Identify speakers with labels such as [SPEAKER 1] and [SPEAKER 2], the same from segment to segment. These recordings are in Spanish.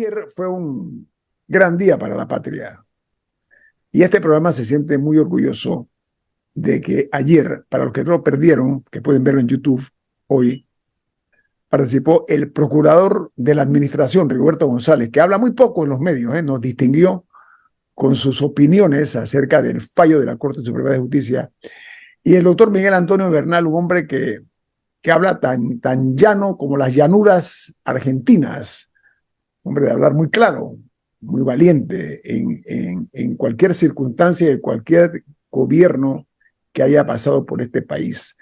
[SPEAKER 1] Ayer fue un gran día para la patria y este programa se siente muy orgulloso de que ayer, para los que no lo perdieron, que pueden verlo en YouTube hoy, participó el procurador de la administración, Rigoberto González, que habla muy poco en los medios, nos distinguió con sus opiniones acerca del fallo de la Corte Suprema de Justicia, y el doctor Miguel Antonio Bernal, un hombre que habla tan llano como las llanuras argentinas, hombre de hablar muy claro, muy valiente en cualquier circunstancia, en cualquier gobierno que haya pasado por este país.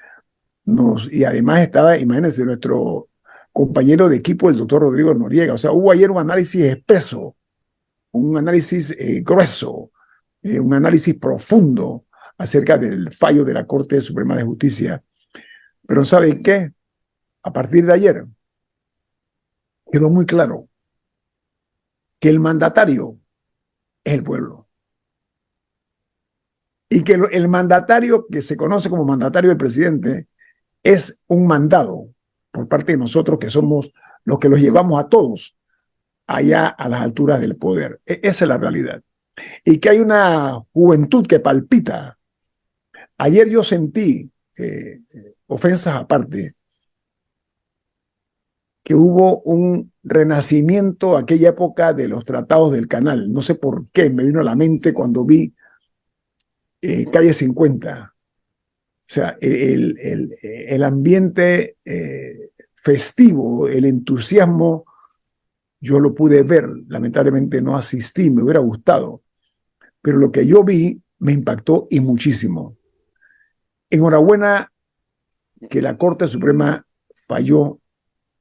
[SPEAKER 1] Y además estaba, imagínense, nuestro compañero de equipo, el doctor Rodrigo Noriega. O sea, hubo ayer un análisis espeso, un análisis grueso, un análisis profundo acerca del fallo de la Corte Suprema de Justicia. Pero ¿saben qué? A partir de ayer quedó muy claro que el mandatario es el pueblo. Y que el mandatario que se conoce como mandatario del presidente es un mandado por parte de nosotros que somos los que los llevamos a todos allá a las alturas del poder. Esa es la realidad. Y que hay una juventud que palpita. Ayer yo sentí, ofensas aparte, que hubo un renacimiento aquella época de los tratados del canal. No sé por qué, me vino a la mente cuando vi Calle 50. O sea, el ambiente festivo, el entusiasmo, yo lo pude ver. Lamentablemente no asistí, me hubiera gustado. Pero lo que yo vi me impactó y muchísimo. Enhorabuena que la Corte Suprema falló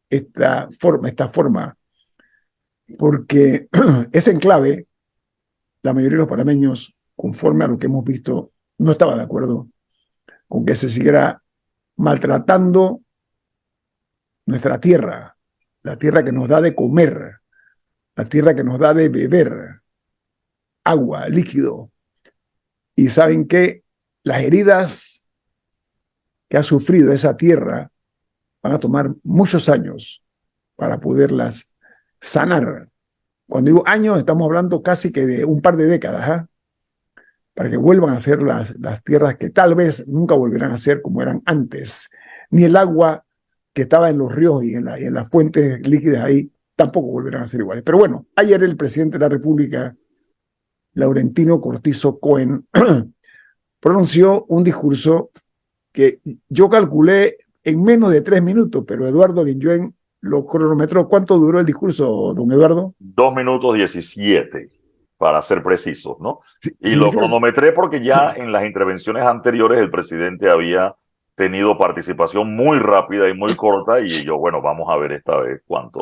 [SPEAKER 1] esta forma, porque ese enclave, la mayoría de los panameños, conforme a lo que hemos visto, no estaba de acuerdo con que se siguiera maltratando nuestra tierra, la tierra que nos da de comer, la tierra que nos da de beber, agua, líquido. Y saben que las heridas que ha sufrido esa tierra van a tomar muchos años para poderlas sanar. Cuando digo años, estamos hablando casi que de un par de décadas, ¿eh? Para que vuelvan a ser las tierras que tal vez nunca volverán a ser como eran antes. Ni el agua que estaba en los ríos y en las fuentes líquidas ahí tampoco volverán a ser iguales. Pero bueno, ayer el presidente de la República, Laurentino Cortizo Cohen, pronunció un discurso que yo calculé en menos de 3 minutos, pero Eduardo Guillén lo cronometró. ¿Cuánto duró el discurso, don Eduardo?
[SPEAKER 2] 2 minutos 17, para ser precisos, ¿no? Y lo
[SPEAKER 1] Significa...
[SPEAKER 2] cronometré porque ya en las intervenciones anteriores el presidente había tenido participación muy rápida y muy corta, y yo, bueno, vamos a ver esta vez
[SPEAKER 1] O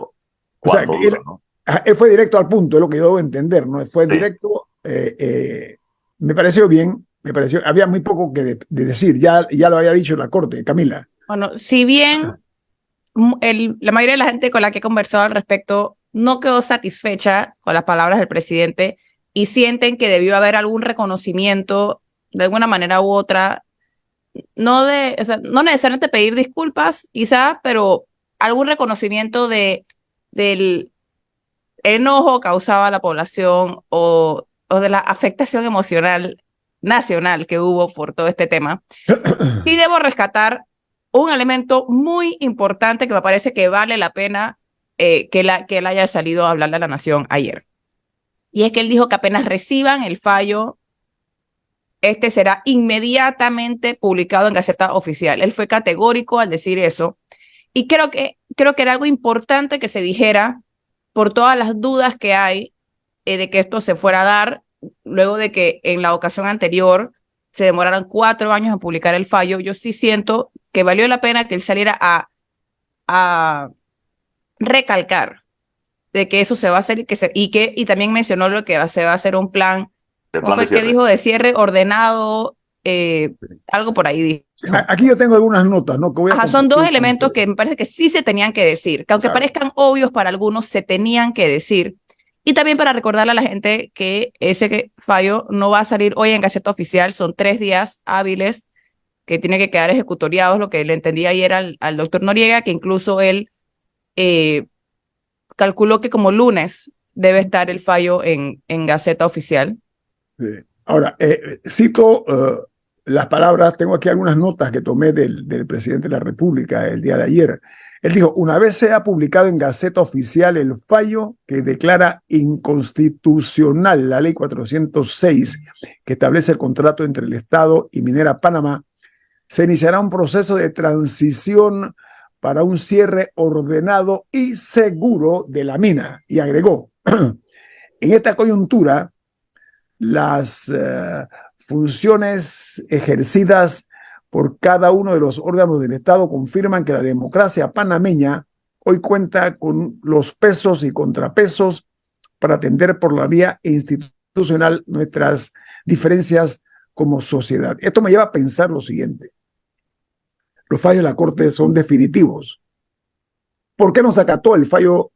[SPEAKER 1] sea,
[SPEAKER 2] cuánto dura, ¿no?
[SPEAKER 1] él fue directo al punto, es lo que yo debo entender, ¿no? Fue
[SPEAKER 2] Sí.
[SPEAKER 1] directo, me pareció bien, había muy poco que de decir, ya lo había dicho la Corte, Camila.
[SPEAKER 3] Bueno, si bien la mayoría de la gente con la que he conversado al respecto no quedó satisfecha con las palabras del presidente y sienten que debió haber algún reconocimiento de alguna manera u otra, no necesariamente pedir disculpas, quizá, pero algún reconocimiento del enojo causado a la población o de la afectación emocional nacional que hubo por todo este tema. Sí debo rescatar un elemento muy importante que me parece que vale la pena que él haya salido a hablarle a la nación ayer. Y es que él dijo que apenas reciban el fallo, este será inmediatamente publicado en Gaceta Oficial. Él fue categórico al decir eso. Y creo que era algo importante que se dijera por todas las dudas que hay de que esto se fuera a dar, luego de que en la ocasión anterior se demoraron 4 años en publicar el fallo. Yo sí siento que valió la pena que él saliera a recalcar de que eso se va a hacer y también mencionó lo que se va a hacer un plan,
[SPEAKER 2] El
[SPEAKER 3] ¿cómo
[SPEAKER 2] plan de
[SPEAKER 3] fue que
[SPEAKER 2] cierre.
[SPEAKER 3] dijo? De cierre ordenado, algo por ahí dijo.
[SPEAKER 1] Aquí yo tengo algunas notas, ¿no? Que voy a
[SPEAKER 3] Son dos
[SPEAKER 1] compartir con
[SPEAKER 3] elementos que
[SPEAKER 1] ustedes.
[SPEAKER 3] me parece que sí se tenían que decir, que aunque
[SPEAKER 1] Claro.
[SPEAKER 3] parezcan obvios para algunos, se tenían que decir. Y también para recordarle a la gente que ese fallo no va a salir hoy en Gaceta Oficial, son 3 días hábiles que tiene que quedar ejecutoriados, lo que le entendí ayer al doctor Noriega, que incluso él calculó que como lunes debe estar el fallo en Gaceta Oficial.
[SPEAKER 1] Sí. Ahora, cito las palabras, tengo aquí algunas notas que tomé del presidente de la República el día de ayer. Él dijo, una vez sea publicado en Gaceta Oficial el fallo que declara inconstitucional la ley 406 que establece el contrato entre el Estado y Minera Panamá, se iniciará un proceso de transición para un cierre ordenado y seguro de la mina. Y agregó, en esta coyuntura, las funciones ejercidas por cada uno de los órganos del Estado confirman que la democracia panameña hoy cuenta con los pesos y contrapesos para atender por la vía institucional nuestras diferencias como sociedad. Esto me lleva a pensar lo siguiente. Los fallos de la Corte son definitivos. ¿Por qué no se acató el fallo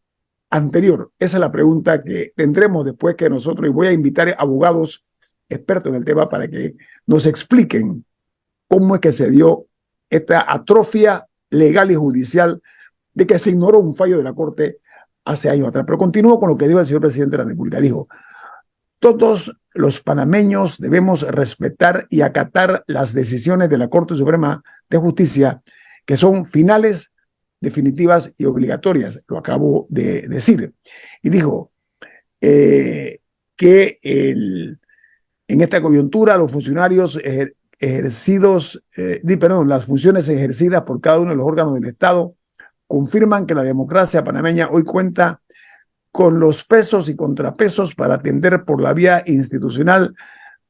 [SPEAKER 1] anterior? Esa es la pregunta que tendremos después que nosotros, y voy a invitar abogados expertos en el tema para que nos expliquen cómo es que se dio esta atrofia legal y judicial de que se ignoró un fallo de la Corte hace años atrás. Pero continúo con lo que dijo el señor presidente de la República. Dijo, todos los panameños debemos respetar y acatar las decisiones de la Corte Suprema de Justicia, que son finales, definitivas y obligatorias. Lo acabo de decir. Y dijo que en esta coyuntura los funcionarios las funciones ejercidas por cada uno de los órganos del Estado confirman que la democracia panameña hoy cuenta con los pesos y contrapesos para atender por la vía institucional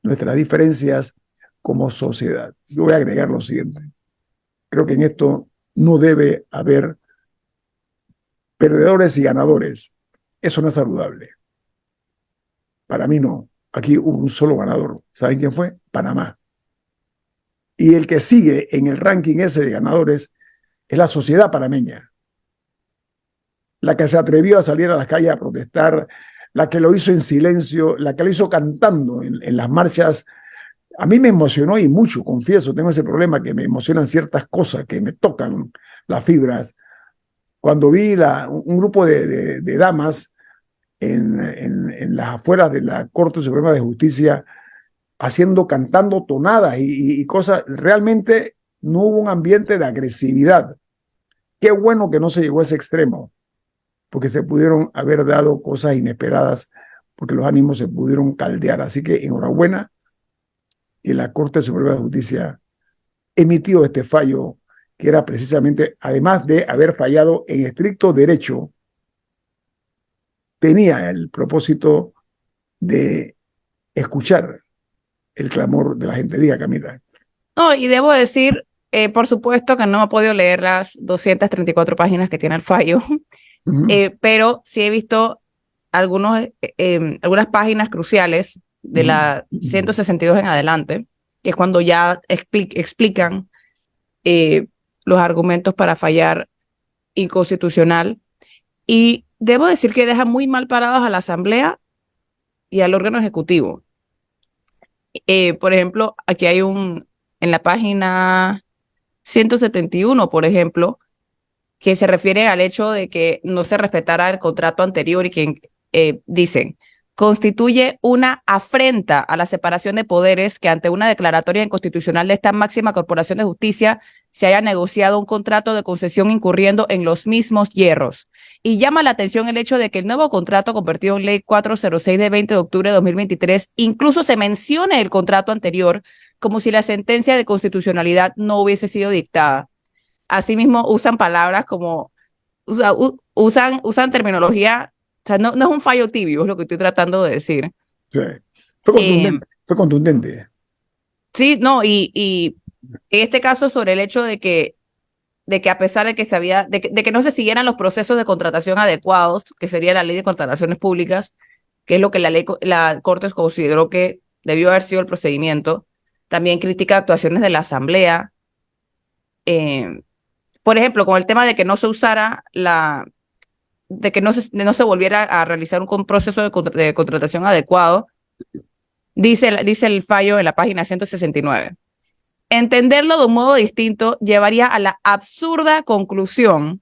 [SPEAKER 1] nuestras diferencias como sociedad. Yo voy a agregar lo siguiente. Creo que en esto no debe haber perdedores y ganadores. Eso no es saludable. Para mí no. Aquí hubo un solo ganador. ¿Saben quién fue? Panamá. Y el que sigue en el ranking ese de ganadores es la sociedad panameña. La que se atrevió a salir a las calles a protestar, la que lo hizo en silencio, la que lo hizo cantando en las marchas. A mí me emocionó y mucho, confieso, tengo ese problema que me emocionan ciertas cosas que me tocan las fibras. Cuando vi un grupo de damas en las afueras de la Corte Suprema de Justicia cantando tonadas y cosas, realmente no hubo un ambiente de agresividad. Qué bueno que no se llegó a ese extremo, porque se pudieron haber dado cosas inesperadas, porque los ánimos se pudieron caldear. Así que enhorabuena, y la Corte Suprema de Justicia emitió este fallo que era precisamente, además de haber fallado en estricto derecho, tenía el propósito de escuchar el clamor de la gente. Diga, Camila.
[SPEAKER 3] No, y debo decir, por supuesto que no he podido leer las 234 páginas que tiene el fallo, pero sí he visto algunas páginas cruciales de la 162 en adelante, que es cuando ya explican los argumentos para fallar inconstitucional. Y debo decir que deja muy mal parados a la Asamblea y al órgano ejecutivo. Por ejemplo, aquí hay en la página 171, por ejemplo, que se refiere al hecho de que no se respetara el contrato anterior y que dicen, constituye una afrenta a la separación de poderes que ante una declaratoria inconstitucional de esta máxima corporación de justicia se haya negociado un contrato de concesión incurriendo en los mismos hierros. Y llama la atención el hecho de que el nuevo contrato convertido en ley 406 de 20 de octubre de 2023 incluso se mencione el contrato anterior como si la sentencia de constitucionalidad no hubiese sido dictada. Asimismo, usan palabras como, usan terminología, o sea, no es un fallo tibio, es lo que estoy tratando de decir.
[SPEAKER 1] Sí. Fue contundente.
[SPEAKER 3] Sí, no, y en este caso sobre el hecho de que a pesar de que de que no se siguieran los procesos de contratación adecuados, que sería la ley de contrataciones públicas, que es lo que la Corte consideró que debió haber sido el procedimiento, también critica actuaciones de la Asamblea, por ejemplo, con el tema de que no se usara de que no se volviera a realizar un proceso de contratación adecuado, dice el fallo en la página 169. Entenderlo de un modo distinto llevaría a la absurda conclusión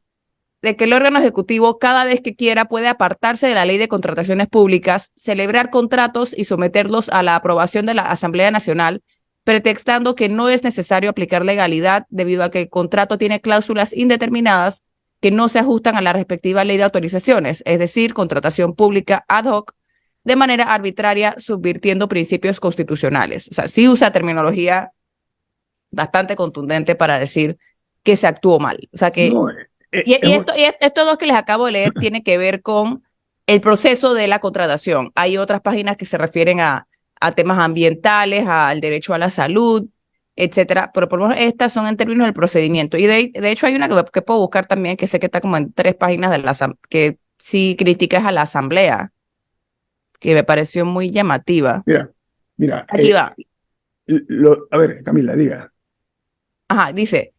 [SPEAKER 3] de que el órgano ejecutivo cada vez que quiera puede apartarse de la ley de contrataciones públicas, celebrar contratos y someterlos a la aprobación de la Asamblea Nacional, pretextando que no es necesario aplicar legalidad debido a que el contrato tiene cláusulas indeterminadas que no se ajustan a la respectiva ley de autorizaciones, es decir, contratación pública ad hoc, de manera arbitraria, subvirtiendo principios constitucionales. O sea, sí usa terminología bastante contundente para decir que se actuó mal. O sea que,
[SPEAKER 1] No,
[SPEAKER 3] estos dos que les acabo de leer tiene que ver con el proceso de la contratación. Hay otras páginas que se refieren a temas ambientales, al derecho a la salud, etcétera, pero por lo menos estas son en términos del procedimiento. Y de hecho hay una que puedo buscar también, que sé que está como en 3 páginas de que sí criticas a la asamblea, que me pareció muy llamativa.
[SPEAKER 1] mira,
[SPEAKER 3] Aquí va.
[SPEAKER 1] a ver, Camila, diga.
[SPEAKER 3] Ajá, dice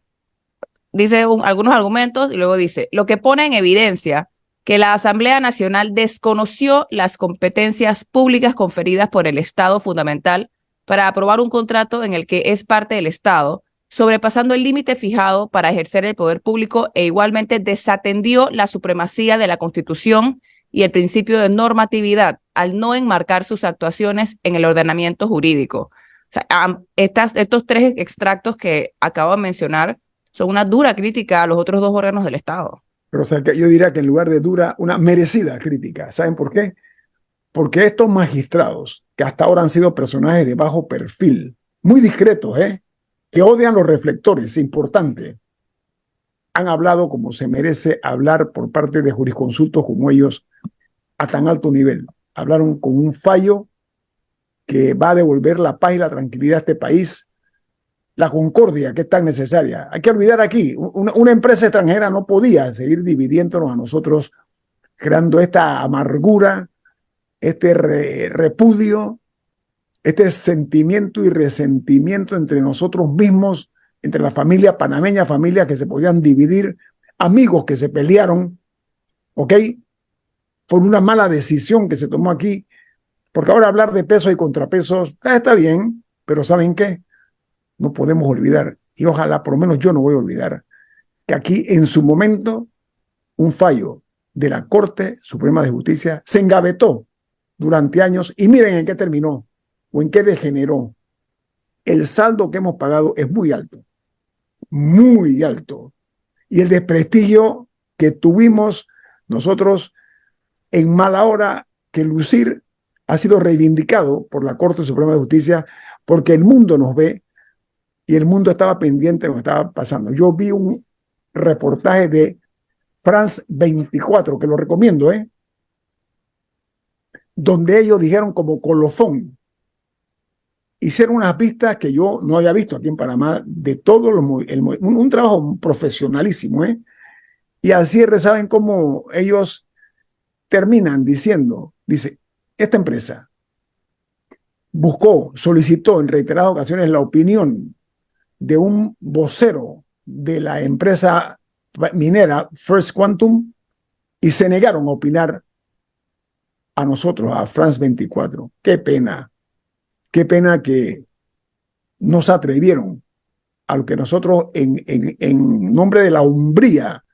[SPEAKER 3] algunos argumentos y luego dice, lo que pone en evidencia que la Asamblea Nacional desconoció las competencias públicas conferidas por el Estado fundamental para aprobar un contrato en el que es parte del Estado, sobrepasando el límite fijado para ejercer el poder público e igualmente desatendió la supremacía de la Constitución y el principio de normatividad al no enmarcar sus actuaciones en el ordenamiento jurídico. O sea, estos 3 extractos que acabo de mencionar son una dura crítica a los otros 2 órganos del Estado.
[SPEAKER 1] Pero o sea, que yo diría que en lugar de dura, una merecida crítica. ¿Saben por qué? Porque estos magistrados, que hasta ahora han sido personajes de bajo perfil, muy discretos, que odian los reflectores, importante, han hablado como se merece hablar por parte de jurisconsultos como ellos a tan alto nivel. Hablaron con un fallo que va a devolver la paz y la tranquilidad a este país, la concordia que es tan necesaria. Hay que olvidar aquí, una empresa extranjera no podía seguir dividiéndonos a nosotros, creando esta amargura, este repudio, este sentimiento y resentimiento entre nosotros mismos, entre la familia panameña, familias que se podían dividir, amigos que se pelearon, ¿ok? Por una mala decisión que se tomó aquí, porque ahora hablar de pesos y contrapesos está bien, pero ¿saben qué? No podemos olvidar, y ojalá por lo menos yo no voy a olvidar, que aquí en su momento un fallo de la Corte Suprema de Justicia se engavetó durante años y miren en qué terminó o en qué degeneró. El saldo que hemos pagado es muy alto, muy alto. Y el desprestigio que tuvimos nosotros en mala hora que lucir ha sido reivindicado por la Corte Suprema de Justicia porque el mundo nos ve y el mundo estaba pendiente de lo que estaba pasando. Yo vi un reportaje de France 24, que lo recomiendo, donde ellos dijeron como colofón, hicieron unas vistas que yo no había visto aquí en Panamá, de todo un trabajo profesionalísimo, y al cierre, ¿saben cómo ellos terminan diciendo? Dice, esta empresa solicitó en reiteradas ocasiones la opinión de un vocero de la empresa minera First Quantum y se negaron a opinar a nosotros, a France 24. Qué pena que no se atrevieron a lo que nosotros en nombre de la hombría,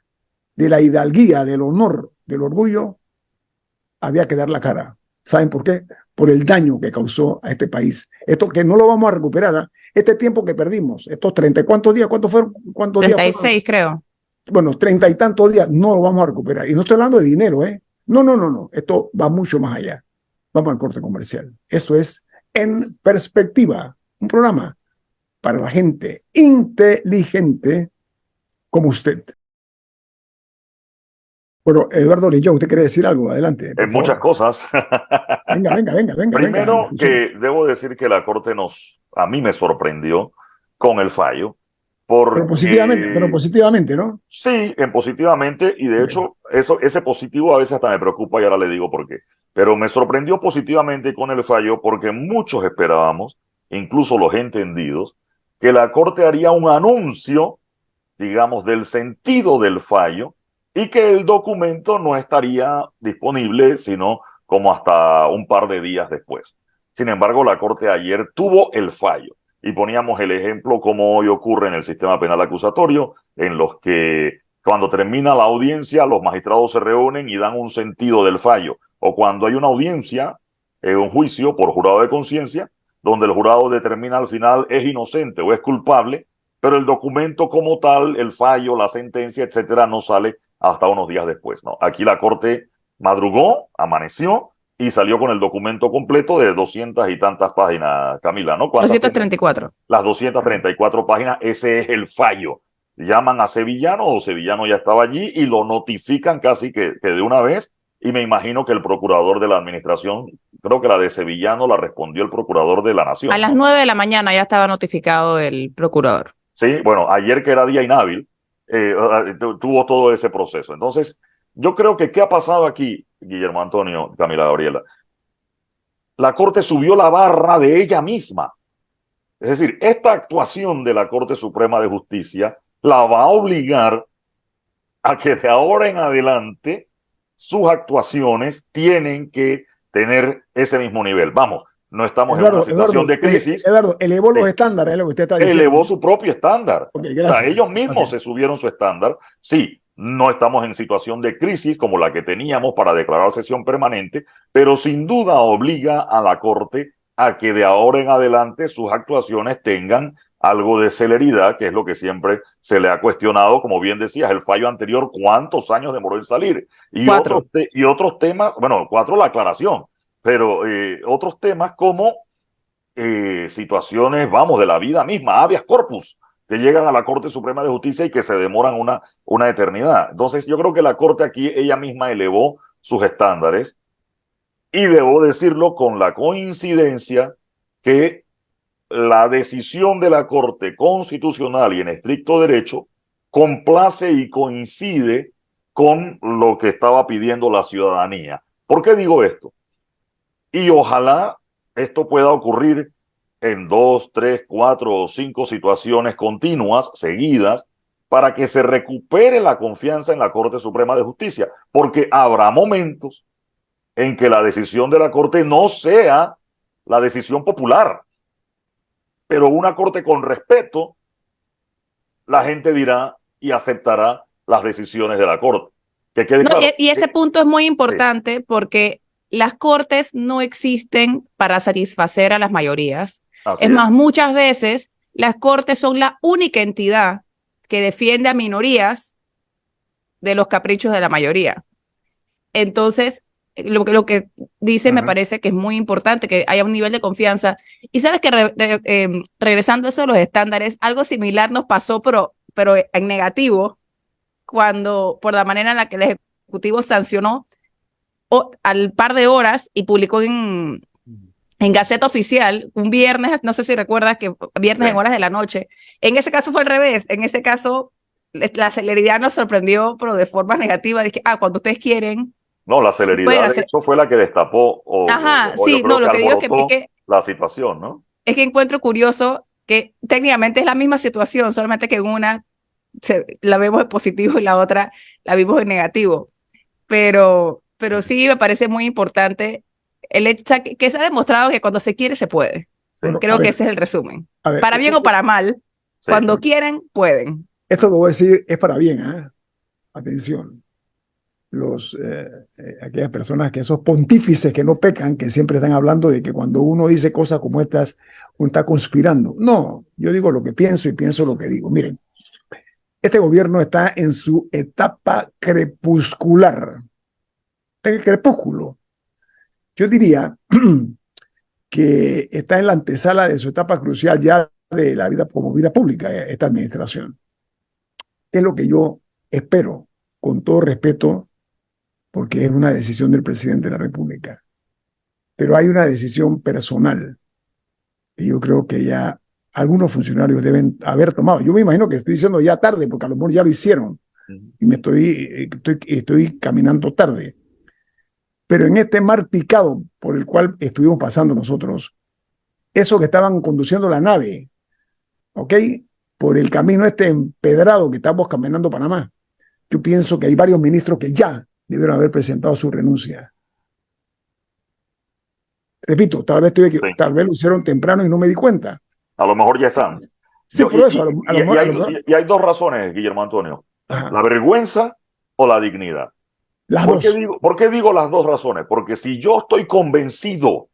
[SPEAKER 1] de la hidalguía, del honor, del orgullo, había que dar la cara. ¿Saben por qué? Por el daño que causó a este país. Esto que no lo vamos a recuperar, este tiempo que perdimos, estos 30, ¿cuántos días? ¿Cuántos fueron?
[SPEAKER 3] 36, creo.
[SPEAKER 1] Bueno, 30 y tantos días no lo vamos a recuperar. Y no estoy hablando de dinero, No. Esto va mucho más allá. Vamos al corte comercial. Esto es En Perspectiva, un programa para la gente inteligente como usted. Bueno, Eduardo Lillón, ¿usted quiere decir algo? Adelante.
[SPEAKER 2] En muchas cosas.
[SPEAKER 1] Venga.
[SPEAKER 2] Primero, que debo decir que la Corte a mí me sorprendió con el fallo. Porque,
[SPEAKER 1] pero positivamente, ¿no?
[SPEAKER 2] Sí, en positivamente, y de hecho, ese positivo a veces hasta me preocupa y ahora le digo por qué. Pero me sorprendió positivamente con el fallo porque muchos esperábamos, incluso los entendidos, que la Corte haría un anuncio, digamos, del sentido del fallo y que el documento no estaría disponible sino como hasta un par de días después. Sin embargo, la Corte ayer tuvo el fallo. Y poníamos el ejemplo como hoy ocurre en el sistema penal acusatorio, en los que Cuando termina la audiencia, los magistrados se reúnen y dan un sentido del fallo. O cuando hay una audiencia, un juicio por jurado de conciencia, donde el jurado determina al final es inocente o es culpable, pero el documento como tal, el fallo, la sentencia, etcétera, no sale hasta unos días después, ¿no? Aquí la Corte madrugó, amaneció y salió con el documento completo de 200 y tantas páginas, Camila, ¿no?
[SPEAKER 3] 234.
[SPEAKER 2] Las 234 páginas, ese es el fallo. Llaman a Sevillano, o Sevillano ya estaba allí y lo notifican casi que de una vez, y me imagino que el procurador de la administración, creo que la de Sevillano la respondió el procurador de la Nación,
[SPEAKER 3] A las
[SPEAKER 2] ¿no?
[SPEAKER 3] 9 de la mañana ya estaba notificado el procurador.
[SPEAKER 2] Sí, bueno, ayer que era día inhábil, tuvo todo ese proceso. Entonces, yo creo que ¿qué ha pasado aquí, Guillermo Antonio, Camila Gabriela? La Corte subió la barra de ella misma. Es decir, esta actuación de la Corte Suprema de Justicia la va a obligar a que de ahora en adelante sus actuaciones tienen que tener ese mismo nivel. Vamos, no estamos en una situación de crisis.
[SPEAKER 1] Eduardo, elevó los estándares, es lo que usted está diciendo.
[SPEAKER 2] Elevó su propio estándar.
[SPEAKER 1] Okay,
[SPEAKER 2] o sea, ellos mismos se subieron su estándar. Sí, no estamos en situación de crisis como la que teníamos para declarar sesión permanente, pero sin duda obliga a la Corte a que de ahora en adelante sus actuaciones tengan algo de celeridad, que es lo que siempre se le ha cuestionado. Como bien decías, el fallo anterior, ¿cuántos años demoró en salir? Y otros temas, bueno, 4 la aclaración, pero otros temas como situaciones, vamos, de la vida misma, habeas corpus, que llegan a la Corte Suprema de Justicia y que se demoran una eternidad. Entonces, yo creo que la Corte aquí, ella misma elevó sus estándares, y debo decirlo con la coincidencia que la decisión de la Corte Constitucional y en estricto derecho complace y coincide con lo que estaba pidiendo la ciudadanía. ¿Por qué digo esto? Y ojalá esto pueda ocurrir en 2, 3, 4 o 5 situaciones continuas, seguidas, para que se recupere la confianza en la Corte Suprema de Justicia, porque habrá momentos en que la decisión de la Corte no sea la decisión popular, pero una Corte con respeto, la gente dirá y aceptará las decisiones de la Corte. Que quede
[SPEAKER 3] No,
[SPEAKER 2] claro.
[SPEAKER 3] y ese punto es muy importante porque las cortes no existen para satisfacer a las mayorías. Es más, muchas veces las cortes son la única entidad que defiende a minorías de los caprichos de la mayoría. Entonces, lo que dice me parece que es muy importante, que haya un nivel de confianza. Y sabes que regresando a eso de los estándares, algo similar nos pasó, pero en negativo, cuando por la manera en la que el Ejecutivo sancionó al par de horas y publicó en Gaceta Oficial un viernes, no sé si recuerdas que viernes en horas de la noche. En ese caso fue al revés. En ese caso, la celeridad nos sorprendió, pero de forma negativa. Dije, cuando ustedes quieren.
[SPEAKER 2] No, la celeridad de hecho fue la que destapó
[SPEAKER 3] lo que digo es que
[SPEAKER 2] la situación, ¿no?
[SPEAKER 3] Es que encuentro curioso que técnicamente es la misma situación, solamente que en una la vemos en positivo y la otra la vimos en negativo. Pero sí me parece muy importante el hecho que se ha demostrado que cuando se quiere se puede. Bueno, creo que ese es el resumen. Para bien o para mal, cuando quieren, pueden.
[SPEAKER 1] Esto que voy a decir es para bien, atención. Aquellas personas que esos pontífices que no pecan, que siempre están hablando de que cuando uno dice cosas como estas, uno está conspirando. No, yo digo lo que pienso y pienso lo que digo. Miren, este gobierno está en su etapa crepuscular, el crepúsculo. Yo diría que está en la antesala de su etapa crucial ya de la vida como vida pública, esta administración. Es lo que yo espero, con todo respeto, porque es una decisión del presidente de la República. Pero hay una decisión personal que yo creo que ya algunos funcionarios deben haber tomado. Yo me imagino que estoy diciendo ya tarde, porque a lo mejor ya lo hicieron y me estoy caminando tarde. Pero en este mar picado por el cual estuvimos pasando nosotros, esos que estaban conduciendo la nave, ¿ok? Por el camino este empedrado que estamos caminando Panamá, yo pienso que hay varios ministros que ya debieron haber presentado su renuncia. Repito, tal vez lo hicieron temprano y no me di cuenta.
[SPEAKER 2] A lo mejor ya están.
[SPEAKER 1] Sí, por eso.
[SPEAKER 2] Y hay 2 razones, Guillermo Antonio.
[SPEAKER 1] Ajá.
[SPEAKER 2] ¿La vergüenza o la dignidad?
[SPEAKER 1] Las dos.
[SPEAKER 2] ¿Por qué digo las dos razones? Porque si yo estoy convencido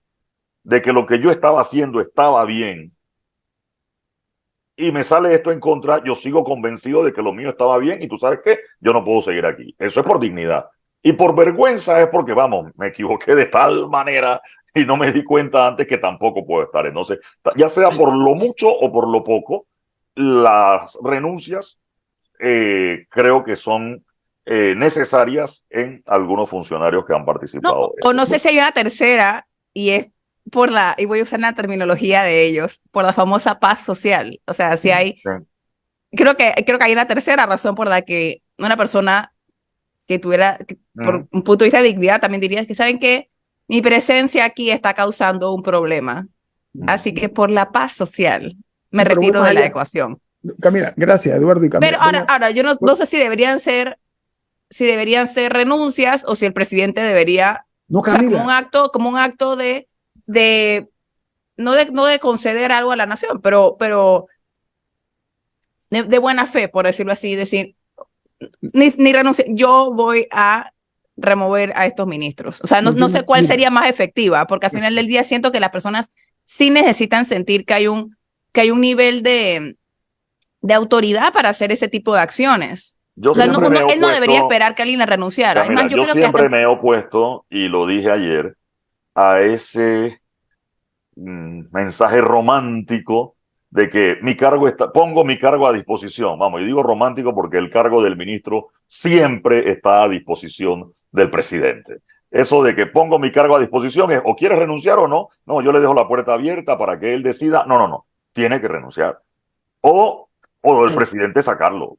[SPEAKER 2] de que lo que yo estaba haciendo estaba bien y me sale esto en contra, yo sigo convencido de que lo mío estaba bien y tú sabes qué, yo no puedo seguir aquí. Eso es por dignidad. Y por vergüenza es porque, vamos, me equivoqué de tal manera y no me di cuenta antes que tampoco puedo estar. Entonces, ya sea por lo mucho o por lo poco, las renuncias creo que son necesarias en algunos funcionarios que han
[SPEAKER 3] No,
[SPEAKER 2] participado.
[SPEAKER 3] o no sé si hay una tercera y es y voy a usar la terminología de ellos, por la famosa paz social. O sea, si hay,
[SPEAKER 2] Sí.
[SPEAKER 3] creo que hay una tercera razón por la que una persona que tuviera, por
[SPEAKER 2] Mm.
[SPEAKER 3] un punto de vista de dignidad, también diría que, ¿saben qué? Mi presencia aquí está causando un problema. Así que por la paz social me
[SPEAKER 1] Sí, pero voy
[SPEAKER 3] retiro
[SPEAKER 1] más
[SPEAKER 3] de la
[SPEAKER 1] allá.
[SPEAKER 3] ecuación.
[SPEAKER 1] Camila, gracias, Eduardo y Camila.
[SPEAKER 3] Pero ahora yo no sé si deberían ser renuncias o si el presidente debería,
[SPEAKER 1] No,
[SPEAKER 3] o sea,
[SPEAKER 1] Camila.
[SPEAKER 3] como un acto de no de conceder algo a la nación, pero de buena fe, por decirlo así, decir, ni renunciar, yo voy a remover a estos ministros. O sea, no sé cuál
[SPEAKER 1] Mira,
[SPEAKER 3] sería más efectiva, porque al final del día siento que las personas sí necesitan sentir que hay un nivel de autoridad para hacer ese tipo de acciones.
[SPEAKER 2] Yo
[SPEAKER 3] O sea,
[SPEAKER 2] siempre me he
[SPEAKER 3] él no debería
[SPEAKER 2] opuesto,
[SPEAKER 3] esperar que alguien le renunciara. Además,
[SPEAKER 2] Camila,
[SPEAKER 3] yo
[SPEAKER 2] yo
[SPEAKER 3] creo que
[SPEAKER 2] siempre
[SPEAKER 3] hasta
[SPEAKER 2] me he opuesto, y lo dije ayer, a ese mensaje romántico de que pongo mi cargo a disposición. Vamos, y digo romántico porque el cargo del ministro siempre está a disposición del presidente. Eso de que pongo mi cargo a disposición es o quieres renunciar o no. No, yo le dejo la puerta abierta para que él decida. No, no, no. Tiene que renunciar. O, o el presidente sacarlo.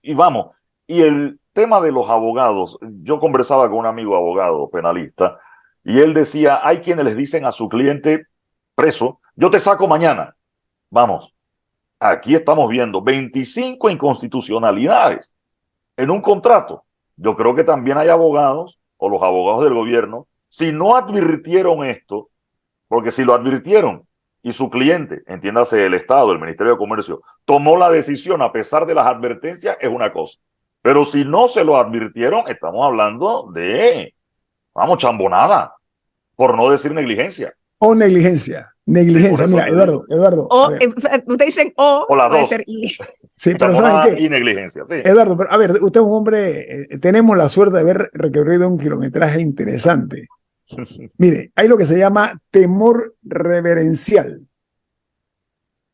[SPEAKER 2] Y vamos, y el tema de los abogados, yo conversaba con un amigo abogado penalista y él decía, hay quienes les dicen a su cliente preso, yo te saco mañana. Vamos, aquí estamos viendo 25 inconstitucionalidades en un contrato. Yo creo que también hay abogados o los abogados del gobierno, si no advirtieron esto, porque si lo advirtieron y su cliente, entiéndase el Estado, el Ministerio de Comercio, tomó la decisión a pesar de las advertencias, es una cosa. Pero si no se lo advirtieron, estamos hablando de, vamos, chambonada, por no decir negligencia.
[SPEAKER 1] o negligencia.
[SPEAKER 2] Sí, por
[SPEAKER 1] Negligencia.
[SPEAKER 2] eso
[SPEAKER 1] Mira,
[SPEAKER 2] te digo.
[SPEAKER 1] Eduardo, a ver.
[SPEAKER 3] ustedes dicen o,
[SPEAKER 2] O las
[SPEAKER 3] puede
[SPEAKER 2] dos,
[SPEAKER 3] ser y.
[SPEAKER 1] Sí, pero ¿saben
[SPEAKER 2] chambonada
[SPEAKER 1] qué?
[SPEAKER 2] y negligencia, sí.
[SPEAKER 1] Eduardo, pero, a ver, usted es un hombre, tenemos la suerte de haber recorrido un kilometraje interesante. Mire, hay lo que se llama temor reverencial.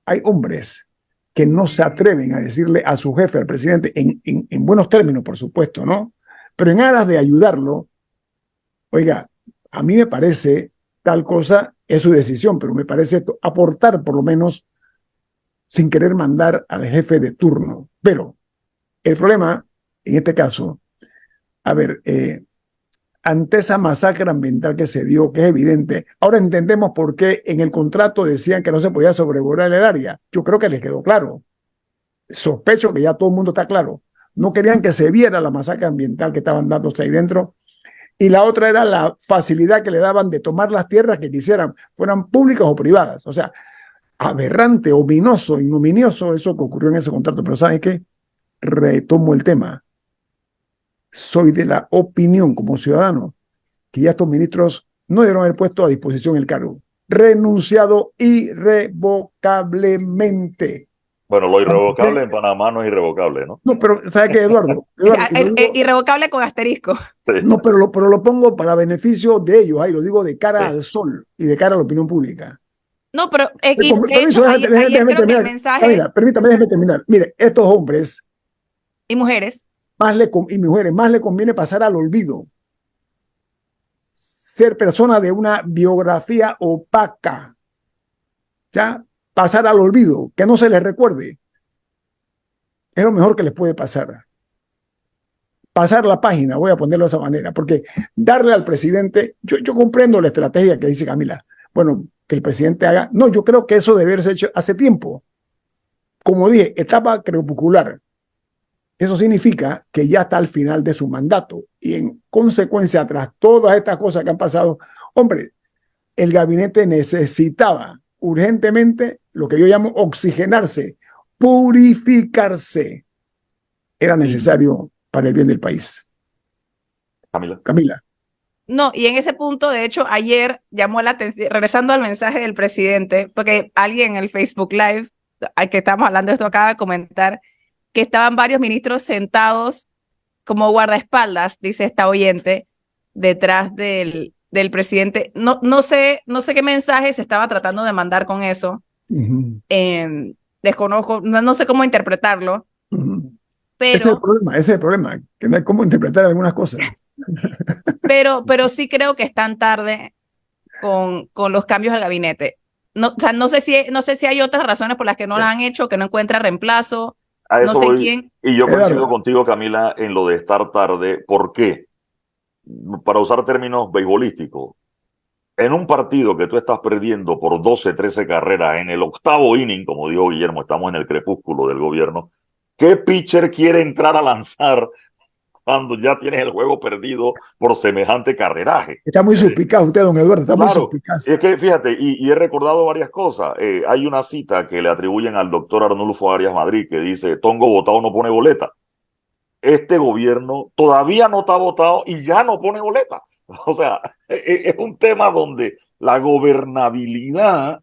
[SPEAKER 1] Hay hombres que no se atreven a decirle a su jefe, al presidente, en buenos términos, por supuesto, ¿no? Pero en aras de ayudarlo, oiga, a mí me parece tal cosa, es su decisión, pero me parece aportar por lo menos sin querer mandar al jefe de turno. Pero el problema, en este caso, a ver, ante esa masacre ambiental que se dio, que es evidente, ahora entendemos por qué en el contrato decían que no se podía sobrevolar el área. Yo creo que les quedó claro. Sospecho que ya todo el mundo está claro. No querían que se viera la masacre ambiental que estaban dándose ahí dentro. Y la otra era la facilidad que le daban de tomar las tierras que quisieran, fueran públicas o privadas. O sea, aberrante, ominoso, ignominioso eso que ocurrió en ese contrato. Pero ¿saben qué? Retomo el tema. Soy de la opinión como ciudadano que ya estos ministros no debieron haber puesto a disposición el cargo. Renunciado irrevocablemente.
[SPEAKER 2] Bueno, lo
[SPEAKER 1] ¿Sabe por
[SPEAKER 2] irrevocable
[SPEAKER 1] qué?
[SPEAKER 2] en Panamá no es irrevocable, ¿no?
[SPEAKER 1] No, pero ¿sabe qué, Eduardo? Eduardo, y lo digo,
[SPEAKER 3] Irrevocable con asterisco.
[SPEAKER 2] Sí,
[SPEAKER 1] no, pero lo pongo para beneficio de ellos, ahí lo digo de cara
[SPEAKER 2] sí.
[SPEAKER 1] al sol y de cara a la opinión pública.
[SPEAKER 3] No, pero de hecho,
[SPEAKER 1] Permiso,
[SPEAKER 3] ahí
[SPEAKER 1] déjeme
[SPEAKER 3] creo que el
[SPEAKER 1] terminar.
[SPEAKER 3] mensaje,
[SPEAKER 1] Camila, permítame, déjeme terminar. Mire, estos hombres
[SPEAKER 3] y mujeres,
[SPEAKER 1] y mujeres más le conviene pasar al olvido, ser persona de una biografía opaca, ya pasar al olvido, que no se les recuerde. Es lo mejor que les puede pasar. Pasar la página, voy a ponerlo de esa manera, porque darle al presidente, yo comprendo la estrategia que dice Camila. Bueno, que el presidente haga, no, yo creo que eso debe haberse hecho hace tiempo. Como dije, etapa crepuscular. Eso significa que ya está al final de su mandato y en consecuencia, tras todas estas cosas que han pasado, hombre, el gabinete necesitaba urgentemente lo que yo llamo oxigenarse, purificarse. era necesario para el bien del país.
[SPEAKER 2] Camila.
[SPEAKER 1] Camila.
[SPEAKER 3] No, y en ese punto, de hecho, ayer llamó la atención, regresando al mensaje del presidente, porque alguien en el Facebook Live, al que estamos hablando de esto, acaba de comentar que estaban varios ministros sentados como guardaespaldas, dice esta oyente, detrás del presidente. No sé qué mensaje se estaba tratando de mandar con eso. Desconozco, no sé cómo interpretarlo,
[SPEAKER 1] Ese
[SPEAKER 3] pero
[SPEAKER 1] es el problema, que no hay cómo interpretar algunas cosas.
[SPEAKER 3] pero sí creo que están tarde con los cambios al gabinete. No, o sea, no sé si hay otras razones por las que no la han hecho, que no encuentra reemplazo,
[SPEAKER 2] A
[SPEAKER 3] no
[SPEAKER 2] eso
[SPEAKER 3] sé
[SPEAKER 2] voy.
[SPEAKER 3] quién.
[SPEAKER 2] Y yo coincido
[SPEAKER 1] Eduardo.
[SPEAKER 2] contigo, Camila, en lo de estar tarde. ¿Por qué? Para usar términos beisbolísticos, en un partido que tú estás perdiendo por 12, 13 carreras en el octavo inning, como dijo Guillermo, estamos en el crepúsculo del gobierno, ¿qué pitcher quiere entrar a lanzar cuando ya tienes el juego perdido por semejante carreraje?
[SPEAKER 1] Está muy suspicaz usted, don Eduardo, está muy
[SPEAKER 2] Claro,
[SPEAKER 1] suspicaz.
[SPEAKER 2] es que fíjate, y he recordado varias cosas. Hay una cita que le atribuyen al doctor Arnulfo Arias Madrid que dice, Tongo votado no pone boleta. Este gobierno todavía no está votado y ya no pone boleta. O sea, es un tema donde la gobernabilidad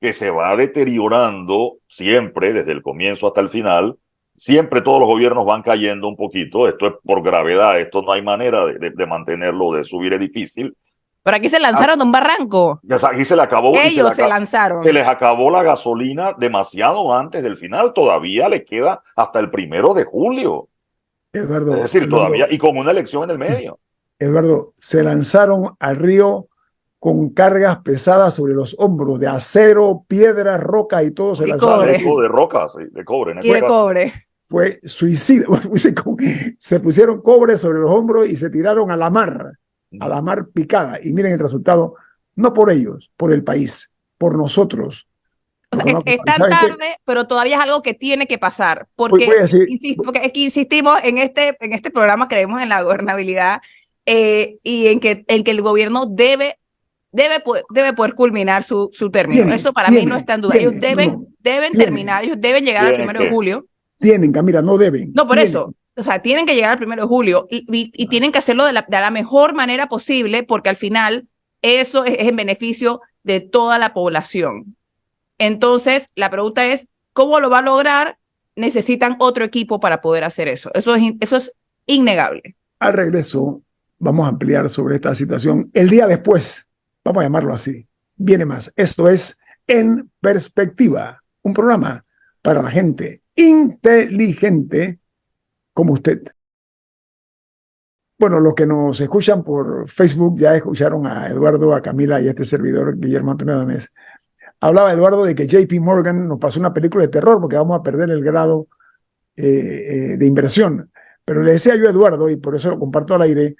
[SPEAKER 2] que se va deteriorando siempre, desde el comienzo hasta el final, siempre todos los gobiernos van cayendo un poquito. Esto es por gravedad, esto no hay manera de mantenerlo, de subir, es difícil.
[SPEAKER 3] Por aquí se lanzaron de un barranco.
[SPEAKER 2] Aquí se le acabó y
[SPEAKER 3] Ellos se
[SPEAKER 2] se
[SPEAKER 3] lanzaron.
[SPEAKER 2] les acabó la gasolina demasiado antes del final. Todavía le queda hasta el 1 de julio. Es
[SPEAKER 1] Eduardo,
[SPEAKER 2] decir, todavía, y con una elección en el medio.
[SPEAKER 1] Eduardo, se lanzaron al río con cargas pesadas sobre los hombros, de acero, piedras, rocas y todo se
[SPEAKER 3] Y
[SPEAKER 1] lanzaron al
[SPEAKER 3] cobre.
[SPEAKER 1] río.
[SPEAKER 2] De rocas, de cobre. En
[SPEAKER 3] Y
[SPEAKER 2] este
[SPEAKER 3] de
[SPEAKER 2] caso.
[SPEAKER 3] cobre.
[SPEAKER 1] Fue suicida. Se pusieron cobre sobre los hombros y se tiraron a la mar picada. Y miren el resultado, no por ellos, por el país, por nosotros.
[SPEAKER 3] O sea,
[SPEAKER 1] Porque
[SPEAKER 3] están
[SPEAKER 1] ¿saben qué?
[SPEAKER 3] tarde, pero todavía es algo que tiene que pasar.
[SPEAKER 1] Voy
[SPEAKER 3] Porque,
[SPEAKER 1] a decir,
[SPEAKER 3] porque es que insistimos en este programa, creemos en la gobernabilidad y en que el gobierno debe poder culminar su término. Eso para mí no está en duda. Ellos deben terminar, ellos deben llegar al 1 de julio.
[SPEAKER 1] Tienen, Camila, no deben.
[SPEAKER 3] No, por
[SPEAKER 1] tienen.
[SPEAKER 3] eso. O sea, tienen que llegar al 1 de julio y tienen que hacerlo de la mejor manera posible, porque al final eso es en beneficio de toda la población. Entonces, la pregunta es, ¿cómo lo va a lograr? Necesitan otro equipo para poder hacer eso. Eso es innegable.
[SPEAKER 1] Al regreso, vamos a ampliar sobre esta situación. El día después, vamos a llamarlo así, viene más. Esto es En Perspectiva, un programa para la gente inteligente como usted. Bueno, los que nos escuchan por Facebook ya escucharon a Eduardo, a Camila y a este servidor, Guillermo Antonio Adamés. Hablaba Eduardo de que JP Morgan nos pasó una película de terror porque vamos a perder el grado de inversión. Pero le decía yo a Eduardo, y por eso lo comparto al aire,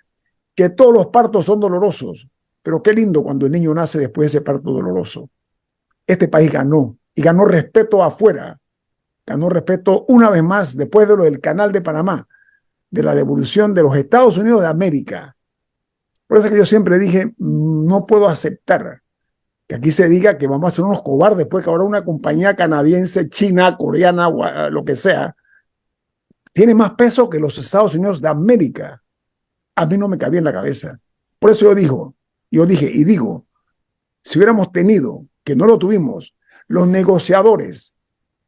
[SPEAKER 1] que todos los partos son dolorosos, pero qué lindo cuando el niño nace después de ese parto doloroso. Este país ganó, y ganó respeto afuera, ganó respeto una vez más después de lo del Canal de Panamá, de la devolución de los Estados Unidos de América. Por eso que yo siempre dije, no puedo aceptar que aquí se diga que vamos a ser unos cobardes, pues que ahora una compañía canadiense, china, coreana, lo que sea, tiene más peso que los Estados Unidos de América. A mí no me cabía en la cabeza. Por eso yo dije y digo, si hubiéramos tenido, que no lo tuvimos, los negociadores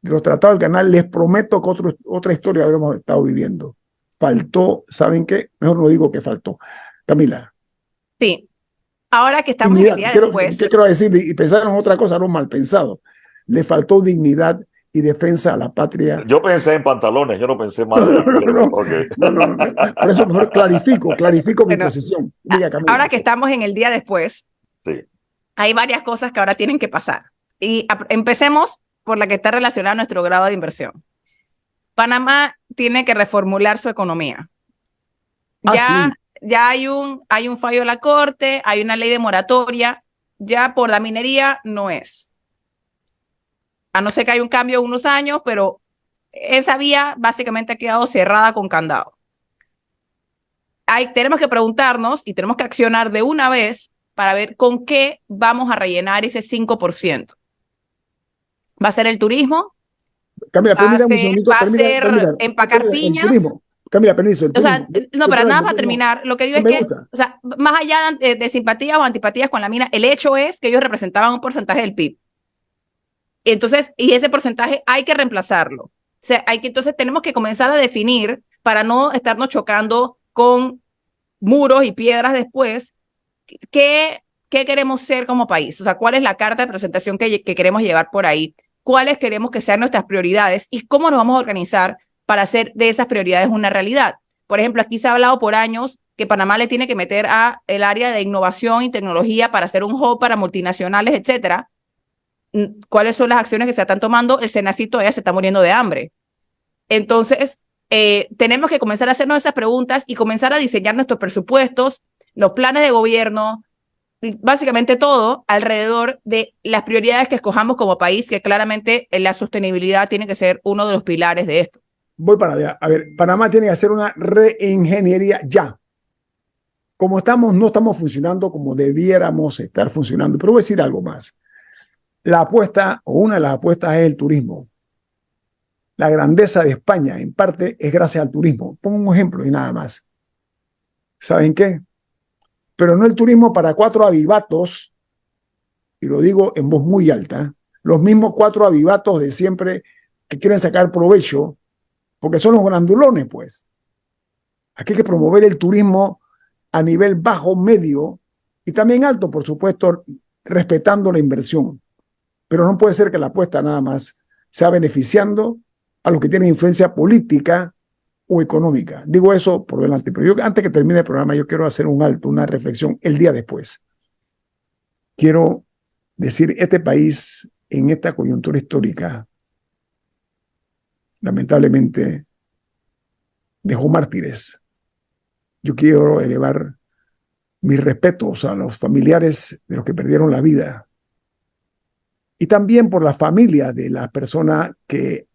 [SPEAKER 1] de los tratados del canal, les prometo que otra historia habríamos estado viviendo. Faltó, ¿saben qué? Mejor no digo que faltó. Camila.
[SPEAKER 3] Sí. Ahora que estamos en el día después.
[SPEAKER 1] ¿Qué quiero decir? Y pensaron otra cosa, no mal pensado. Le faltó dignidad y defensa a la patria.
[SPEAKER 2] Yo pensé en pantalones, yo no pensé más.
[SPEAKER 1] No. Por eso mejor clarifico mi
[SPEAKER 3] Bueno,
[SPEAKER 1] posición. Diga, Camila.
[SPEAKER 3] Ahora que estamos en el día después,
[SPEAKER 2] Sí.
[SPEAKER 3] hay varias cosas que ahora tienen que pasar. Y empecemos por la que está relacionada a nuestro grado de inversión. Panamá tiene que reformular su economía. Ya hay un fallo de la Corte, hay una ley de moratoria, ya por la minería no es. A no ser que haya un cambio en unos años, pero esa vía básicamente ha quedado cerrada con candado. Tenemos que preguntarnos y tenemos que accionar de una vez para ver con qué vamos a rellenar ese 5%. ¿Va a ser el turismo?
[SPEAKER 1] Camila, permítame un segundito.
[SPEAKER 3] va a ser empacar
[SPEAKER 1] El
[SPEAKER 3] piñas.
[SPEAKER 1] turismo. Camila, permiso, el
[SPEAKER 3] O sea,
[SPEAKER 1] turismo.
[SPEAKER 3] no, pero nada para terminar, lo que digo es
[SPEAKER 1] me
[SPEAKER 3] que,
[SPEAKER 1] gusta.
[SPEAKER 3] o sea, más allá de simpatías o antipatías con la mina, el hecho es que ellos representaban un porcentaje del PIB. Entonces, y ese porcentaje hay que reemplazarlo. O sea, entonces tenemos que comenzar a definir para no estarnos chocando con muros y piedras después, qué queremos ser como país. O sea, cuál es la carta de presentación que queremos llevar por ahí, cuáles queremos que sean nuestras prioridades y cómo nos vamos a organizar para hacer de esas prioridades una realidad. Por ejemplo, aquí se ha hablado por años que Panamá le tiene que meter a el área de innovación y tecnología para hacer un hub para multinacionales, etcétera. ¿Cuáles son las acciones que se están tomando? El Senacito todavía se está muriendo de hambre. Entonces, tenemos que comenzar a hacernos esas preguntas y comenzar a diseñar nuestros presupuestos, los planes de gobierno, básicamente todo alrededor de las prioridades que escojamos como país, que claramente la sostenibilidad tiene que ser uno de los pilares de esto.
[SPEAKER 1] Voy para allá. A ver, Panamá tiene que hacer una reingeniería ya. Como estamos, no estamos funcionando como debiéramos estar funcionando. Pero voy a decir algo más. La apuesta, o una de las apuestas, es el turismo. La grandeza de España, en parte, es gracias al turismo. Pongo un ejemplo y nada más. ¿Saben qué? Pero no el turismo para 4 avivatos, y lo digo en voz muy alta, los mismos 4 avivatos de siempre que quieren sacar provecho, porque son los grandulones, pues. Aquí hay que promover el turismo a nivel bajo, medio y también alto, por supuesto, respetando la inversión. Pero no puede ser que la apuesta nada más sea beneficiando a los que tienen influencia política o económica. Digo eso por delante, pero yo antes que termine el programa yo quiero hacer un alto, una reflexión el día después. Quiero decir, este país en esta coyuntura histórica lamentablemente dejó mártires. Yo quiero elevar mis respetos a los familiares de los que perdieron la vida y también por la familia de la persona que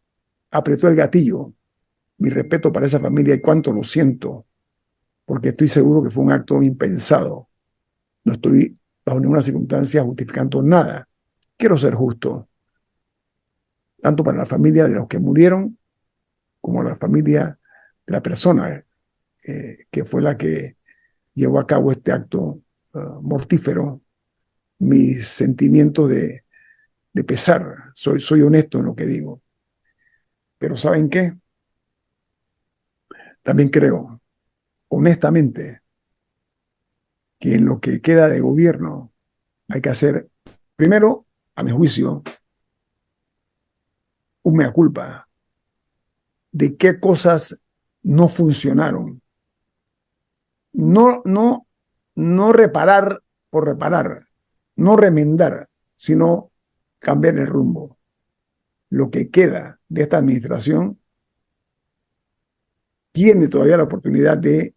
[SPEAKER 1] apretó el gatillo. Mi respeto para esa familia y cuánto lo siento, porque estoy seguro que fue un acto impensado. No estoy bajo ninguna circunstancia justificando nada. Quiero ser justo, tanto para la familia de los que murieron como la familia de la persona que fue la que llevó a cabo este acto mortífero. Mis sentimientos de pesar, soy honesto en lo que digo. Pero ¿saben qué? También creo, honestamente, que en lo que queda de gobierno hay que hacer, primero, a mi juicio, un mea culpa de qué cosas no funcionaron. No reparar por reparar, no remendar, sino cambiar el rumbo. Lo que queda de esta administración tiene todavía la oportunidad de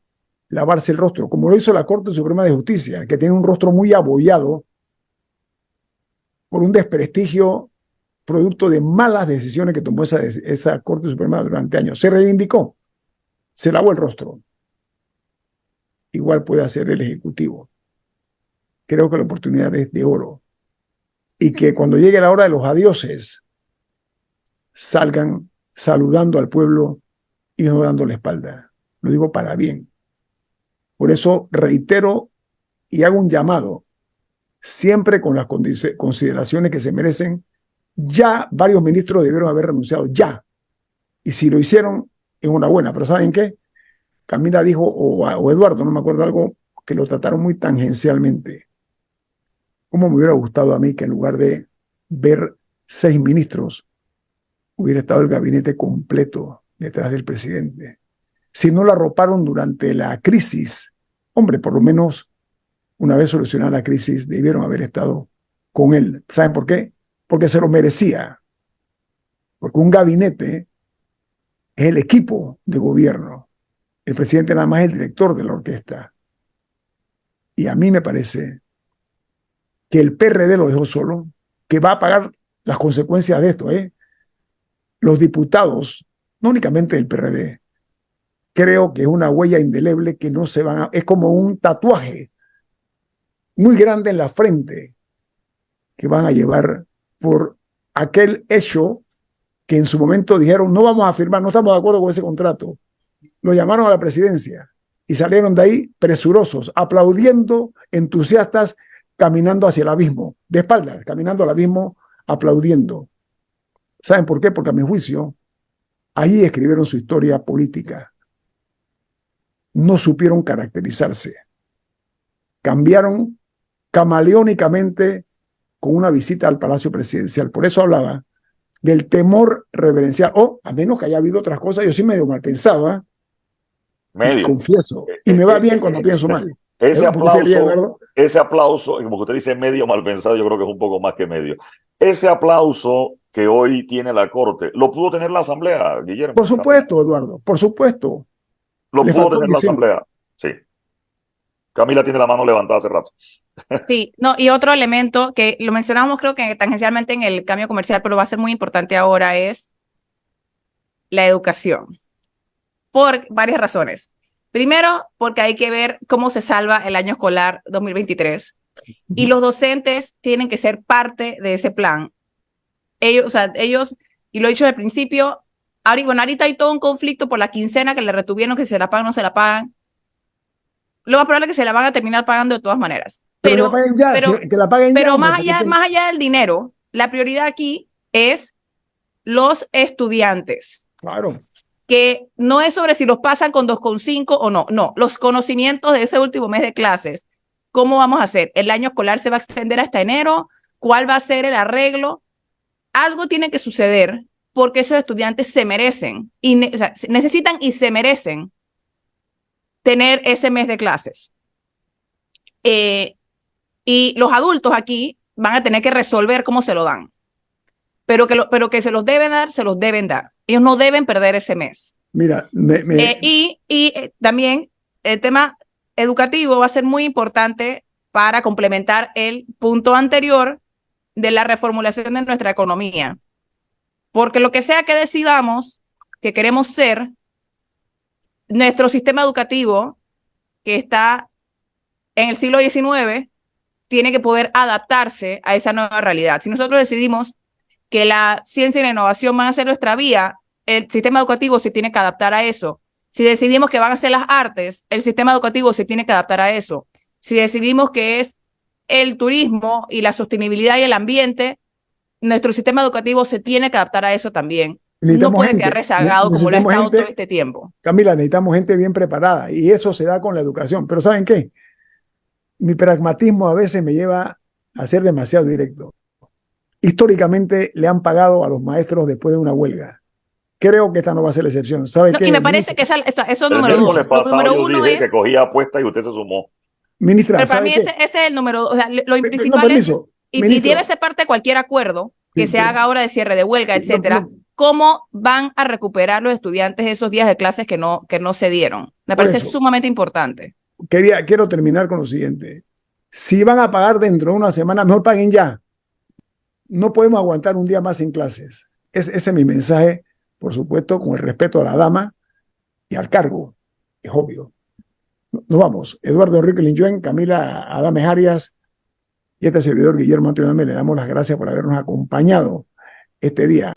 [SPEAKER 1] lavarse el rostro, como lo hizo la Corte Suprema de Justicia, que tiene un rostro muy abollado por un desprestigio producto de malas decisiones que tomó esa Corte Suprema durante años. Se reivindicó, se lavó el rostro. Igual puede hacer el Ejecutivo. Creo que la oportunidad es de oro. Y que cuando llegue la hora de los adioses, salgan saludando al pueblo y no dando la espalda. Lo digo para bien. Por eso reitero y hago un llamado, siempre con las consideraciones que se merecen. Ya varios ministros debieron haber renunciado, ya. Y si lo hicieron, enhorabuena. Pero ¿saben qué? Camila dijo, o Eduardo, no me acuerdo, algo que lo trataron muy tangencialmente. ¿Cómo me hubiera gustado a mí que en lugar de ver 6 ministros, hubiera estado el gabinete completo detrás del presidente? Si no lo arroparon durante la crisis, hombre, por lo menos una vez solucionada la crisis, debieron haber estado con él. ¿Saben por qué? Porque se lo merecía. Porque un gabinete es el equipo de gobierno. El presidente nada más es el director de la orquesta. Y a mí me parece que el PRD lo dejó solo, que va a pagar las consecuencias de esto. Los diputados, no únicamente del PRD, creo que es una huella indeleble que no se van a... Es como un tatuaje muy grande en la frente que van a llevar por aquel hecho que en su momento dijeron, no vamos a firmar, no estamos de acuerdo con ese contrato. Lo llamaron a la presidencia y salieron de ahí presurosos, aplaudiendo, entusiastas, caminando hacia el abismo, de espaldas, caminando al abismo, aplaudiendo. ¿Saben por qué? Porque a mi juicio, ahí escribieron su historia política. No supieron caracterizarse. Cambiaron camaleónicamente con una visita al Palacio Presidencial. Por eso hablaba del temor reverencial. O, a menos que haya habido otras cosas, yo sí medio mal pensado, ¿eh?
[SPEAKER 2] Medio.
[SPEAKER 1] Confieso. Y me va bien cuando pienso mal.
[SPEAKER 2] Ese aplauso, como usted dice, medio mal pensado, yo creo que es un poco más que medio. Ese aplauso que hoy tiene la Corte, ¿lo pudo tener la Asamblea, Guillermo?
[SPEAKER 1] Por supuesto, Eduardo, por supuesto.
[SPEAKER 2] ¿Lo pudo tener la Asamblea? Sí. Camila tiene la mano levantada hace rato.
[SPEAKER 3] Sí, no, y otro elemento que lo mencionamos creo que tangencialmente en el cambio comercial, pero va a ser muy importante ahora es la educación. Por varias razones. Primero, porque hay que ver cómo se salva el año escolar 2023. Y los docentes tienen que ser parte de ese plan. Ellos, y lo he dicho al principio, ahorita hay todo un conflicto por la quincena que le retuvieron, que se la pagan o no se la pagan. Lo más probable es que se la van a terminar pagando de todas maneras. Pero más allá del dinero, la prioridad aquí es los estudiantes.
[SPEAKER 1] Claro.
[SPEAKER 3] Que no es sobre si los pasan con 2,5 o no. No, los conocimientos de ese último mes de clases. ¿Cómo vamos a hacer? ¿El año escolar se va a extender hasta enero? ¿Cuál va a ser el arreglo? Algo tiene que suceder porque esos estudiantes se merecen, necesitan y se merecen tener ese mes de clases. Y los adultos aquí van a tener que resolver cómo se lo dan. Pero que se los deben dar. Ellos no deben perder ese mes.
[SPEAKER 1] Mira,
[SPEAKER 3] también el tema educativo va a ser muy importante para complementar el punto anterior de la reformulación de nuestra economía. Porque lo que sea que decidamos que queremos ser, nuestro sistema educativo, que está en el siglo XIX, tiene que poder adaptarse a esa nueva realidad. Si nosotros decidimos que la ciencia y la innovación van a ser nuestra vía, el sistema educativo se tiene que adaptar a eso. Si decidimos que van a ser las artes, el sistema educativo se tiene que adaptar a eso. Si decidimos que es el turismo y la sostenibilidad y el ambiente, nuestro sistema educativo se tiene que adaptar a eso también. No puede quedar rezagado como lo ha estado todo este tiempo.
[SPEAKER 1] Camila, necesitamos gente bien preparada y eso se da con la educación. Pero ¿saben qué? Mi pragmatismo a veces me lleva a ser demasiado directo. Históricamente le han pagado a los maestros después de una huelga. Creo que esta no va a ser la excepción. ¿Sabe qué?
[SPEAKER 3] Y me parece que eso es número dos.
[SPEAKER 2] Lo número uno es que cogía apuesta y usted se sumó.
[SPEAKER 1] Ministra,
[SPEAKER 3] pero para mí ese es el número, o sea, lo principal es, y debe ser parte de cualquier acuerdo que se haga ahora de cierre de huelga, etcétera. ¿Cómo van a recuperar los estudiantes esos días de clases que no se dieron? Me parece sumamente importante.
[SPEAKER 1] Quiero terminar con lo siguiente. Si van a pagar dentro de una semana, mejor paguen ya. No podemos aguantar un día más sin clases. Ese es mi mensaje, por supuesto, con el respeto a la dama y al cargo, es obvio. Nos vamos. Eduardo Enrique Linjuen, Camila Adames Arias y este servidor Guillermo Antonio Adames, le damos las gracias por habernos acompañado este día.